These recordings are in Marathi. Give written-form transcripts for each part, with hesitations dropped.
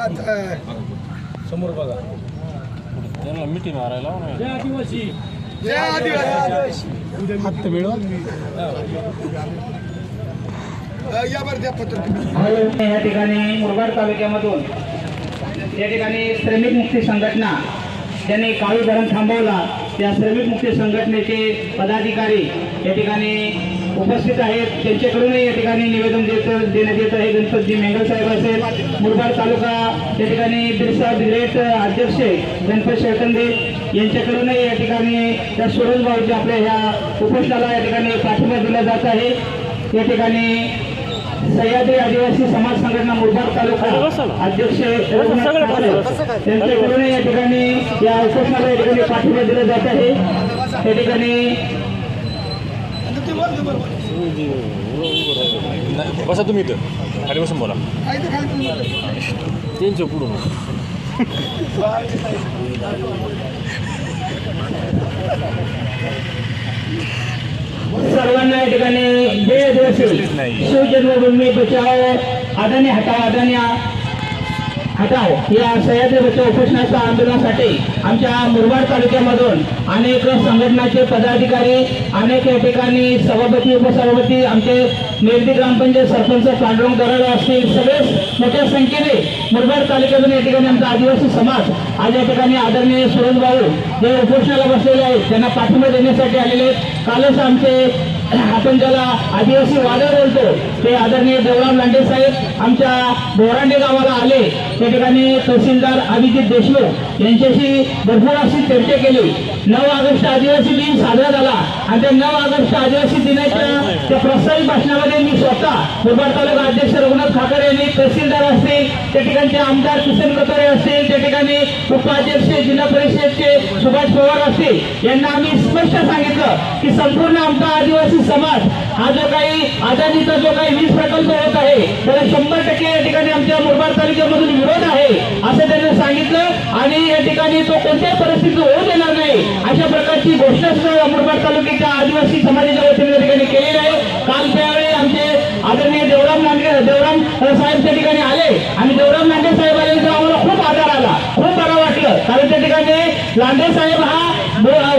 समोर बघा त्यांना मिठी मारायला जय आदिवासी जय आदिवासी हात मिळवा या ठिकाणी मुरबाड तालुक्यामधून या ठिकाणी श्रमिक मुक्ती संघटना ज्यांनी काळू धरण थांबवला त्या श्रमिक मुक्ती संघटनेचे पदाधिकारी या ठिकाणी उपस्थित आहेत. त्यांच्याकडूनही या ठिकाणी निवेदन देण्यात येत आहे. गणपतजी मेंगल साहेब असेल, मुरबाड तालुका या ठिकाणी बिरसा ब्रिगेड अध्यक्ष गणपत शेळकंदे यांच्याकडूनही या ठिकाणी त्या सुरज भाऊच्या आपल्या ह्या उपोषणाला या ठिकाणी पाठिंबा दिला जात आहे. या ठिकाणी सह्याद्री आदिवासी समाज संघटना मुरबाड तालुका अध्यक्ष त्यांच्याकडून या ठिकाणी या उपोषणाला या ठिकाणी पाठिंबा दिला जात आहे. या ठिकाणी बसा तुम्ही इथं खाली बसून बोला त्यांच्या पुढून सर्वांना या ठिकाणी जय आदिवासी शिवजन्मभूमी बचाव अदानी हटाव अदानी हटाव या सह्याद्री बचाव उपोषणाच्या आंदोलनासाठी आमच्या मुरबाड तालुक्यामधून अनेक संघटनाचे पदाधिकारी अनेक या ठिकाणी सभापती उपसभापती आमचे मेरडी ग्रामपंचायत सरपंच पांडुरंग दराड असतील सगळे मोठ्या संख्येने मुरबाड तालुक्यातून या ठिकाणी आमचा आदिवासी समाज आज या ठिकाणी आदरणीय सुरज भाऊ जे उपोषणाला बसलेले आहेत त्यांना पाठिंबा देण्यासाठी आलेले आहेत. कालच आमचे आपण ज्याला आदिवासी वादळ बोलतो ते आदरणीय देवराम लांडे साहेब आमच्या बोरांडे गावाला आले. त्या ठिकाणी तहसीलदार अभिजित देशमुख यांच्याशी भरपूर अशी चर्चा केली. 9 ऑगस्ट आदिवासी दिन साजरा झाला आणि त्या 9 ऑगस्ट आदिवासी दिनाच्या त्या प्रस्तावित भाषणामध्ये मी स्वतः मुरबाड तालुका अध्यक्ष रघुनाथ ठाकर यांनी तहसीलदार असतील, त्या ठिकाणचे आमदार किसन कतोरे असतील, त्या ठिकाणी उपाध्यक्ष जिल्हा परिषदचे सुभाष पवार असतील यांना आम्ही स्पष्ट सांगितलं की संपूर्ण आमचा आदिवासी समाज हा जो काही अदानीचा जो काही वीज प्रकल्प होत आहे त्याला 100% या ठिकाणी आमच्या मुरबाड तालुक्यामधून विरोध आहे असं त्यांनी सांगितलं आणि या ठिकाणी तो कोणत्याही परिस्थितीत होऊ देणार नाही अशा प्रकारची घोषणा सुद्धा मुरबाड तालुक्याच्या आदिवासी समाजाच्या वतीने या ठिकाणी केलेली आहे. काल त्यावेळी आमचे आदरणीय देवराम साहेब त्या ठिकाणी आले आणि देवराम लांडे साहेब आल्यानंतर आम्हाला खूप आधार आला, खूप बरं वाटलं. कारण त्या ठिकाणी लांडे साहेब हा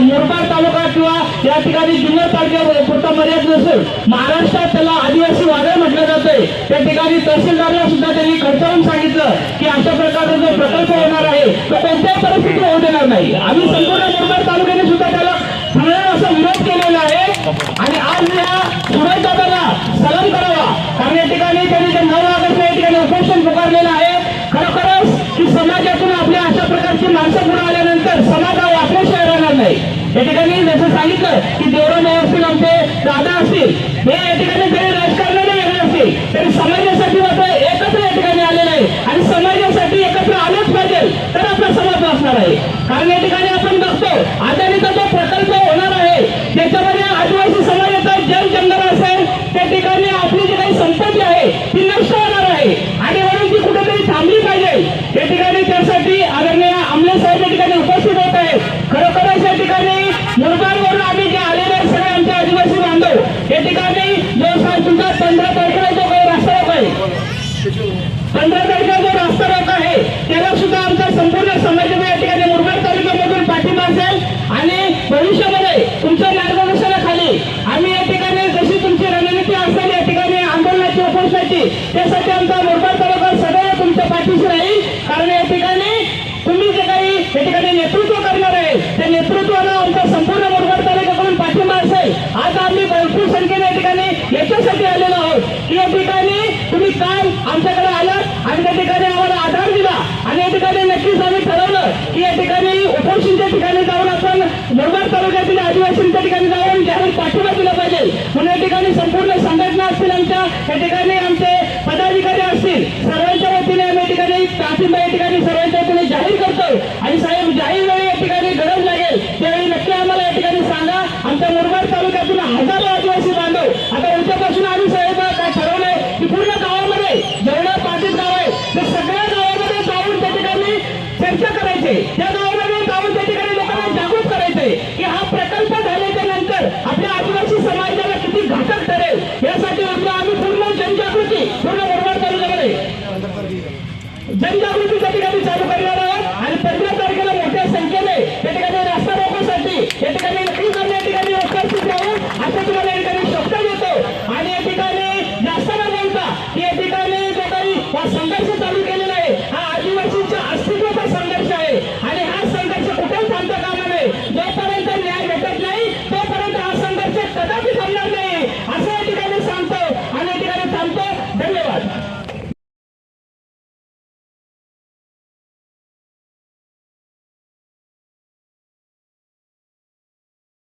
मुरबाड तालुका किंवा या ठिकाणी जुन्नर तालुक्यापुरता मर्यादित नसून महाराष्ट्रात त्याला आदिवासी वादळ म्हटलं जातंय. त्या ठिकाणी तहसीलदारला सुद्धा त्यांनी खर्चावून सांगितलं की अशा प्रकारचा जो प्रकल्प होणार आहे तो कोणत्याही परिस्थितीत होऊ देणार नाही. आम्ही संपूर्ण मुरबाड तालुक्याने सुद्धा त्याला असा विरोध केलेला आहे आणि आज या सुरज दादाला सलाम करावा. कारण या ठिकाणी त्यांनी 9 ऑगस्ट या ठिकाणी उपोषण पुकारलेलं आहे. खरोखरच की समाजातून आपल्या अशा प्रकारची माणसं पुढे आल्यानंतर समाज हा वापरशिवाय राहणार नाही. या ठिकाणी जसं सांगितलं की देवराम असतील आमचे दादा असतील हे या ठिकाणी जरी राजकारणाने वेगळे असतील तरी समाजासाठी मात्र एकत्र या ठिकाणी आलेलं आहे आणि समाजासाठी एकत्र आलोच पाहिजे तर आपला समाज वाचणार आहे. कारण या ठिकाणी आपण बघतो अदानीचा जो प्रकल्प होणार आहे त्याच्यामध्ये आदिवासी समाजाचा जंगल असेल त्या ठिकाणी आपली जी काही संपत्ती आहे ती नष्ट होणार आहे आणि म्हणून ती कुठेतरी थांबली पाहिजे. या ठिकाणी त्यासाठी आदरणीय आमले साहेब या ठिकाणी उपस्थित होत आहेत. खरोखरच या ठिकाणी मुरबाडवरून आम्ही जे आलेले सगळे आमचे आदिवासी बांधव या ठिकाणी जो तुमचा 15 तारखेला जो काही रस्ता रोक आहे 15 तारखेला जो रस्ता रोक आहे त्याला सुद्धा आमचा संपूर्ण समाजाने या ठिकाणी मुरबाड तालुक्यामधून पाठिंबा असेल आणि भविष्यामध्ये तुमच्या मार्गदर्शनाखाली आम्ही या ठिकाणी जशी तुमची रणनीती असेल या ठिकाणी आंदोलनाची उपोषणाची त्यासाठी आमचा मुरबाड तालुका सदैव तुमच्या पाठीशी राहील. कारण या ठिकाणी तुम्ही जे काही या ठिकाणी नेतृत्व करणार आहे त्या नेतृत्वाला आमचा संपूर्ण मुरबाड तालुक्याकडून पाठिंबा असेल. आज आम्ही भरपूर संख्येने या ठिकाणी याच्यासाठी आलेलो आहोत की या ठिकाणी तुम्ही काल आमच्याकडे आलात आणि त्या ठिकाणी आम्हाला आधार दिला आणि या ठिकाणी नक्कीच आम्ही ठरवलं की या ठिकाणी उपोषणच्या ठिकाणी जाऊन आपण मुरबाड तालुक्यातील आदिवासींच्या ठिकाणी जाऊन जाहीर पाठिंबा दिला पाहिजे. म्हणून या ठिकाणी संपूर्ण संघटना असतील आमच्या या ठिकाणी आमचे पदाधिकारी असतील सर्वांच्या वतीने आम्ही या ठिकाणी पाठिंबा या ठिकाणी सर्वांच्या वतीने जाहीर करतो आणि